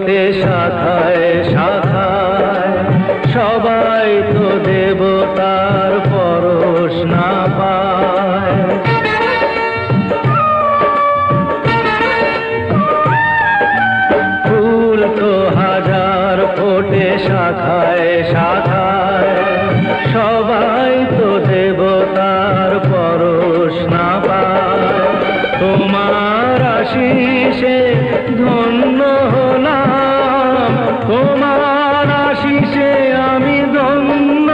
ফোটে শাখায় শাখায়, সবাই তো দেবতার পরশ না পায়। ফুল তো হাজার ফোটে শাখায় শাখায়, সবাই তো দেবতার পরশ না পায়। তোমার আশিসে ধন্য হলাম, তোমার আশিসে আমি ধন্য